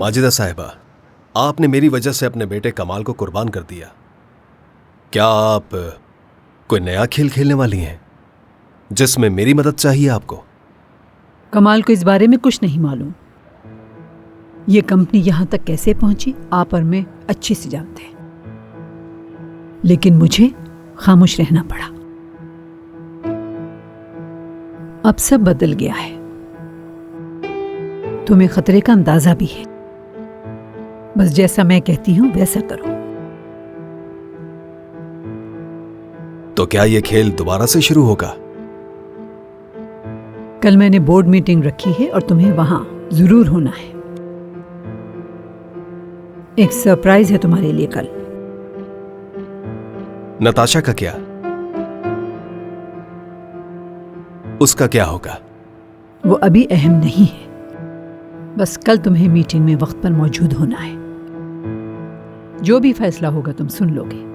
माजिदा साहिबा, आपने मेरी वजह से अपने बेटे कमाल को कुर्बान कर दिया। क्या आप कोई नया खेल खेलने वाली हैं जिसमें मेरी मदद चाहिए आपको? कमाल को इस बारे में कुछ नहीं मालूम। ये कंपनी यहां तक कैसे पहुंची आप और मैं अच्छे से जानते हैं, लेकिन मुझे खामोश रहना पड़ा। अब सब बदल गया है। तुम्हें खतरे का अंदाजा भी है। बस जैसा मैं कहती हूं वैसा करो। तो क्या ये खेल दोबारा से शुरू होगा? कल मैंने बोर्ड मीटिंग रखी है और तुम्हें वहां जरूर होना है। एक सरप्राइज है तुम्हारे लिए कल। नताशा का क्या? उसका क्या होगा? वो अभी अहम नहीं है। बस कल तुम्हें मीटिंग में वक्त पर मौजूद होना है। जो भी फैसला होगा तुम सुन लोगे।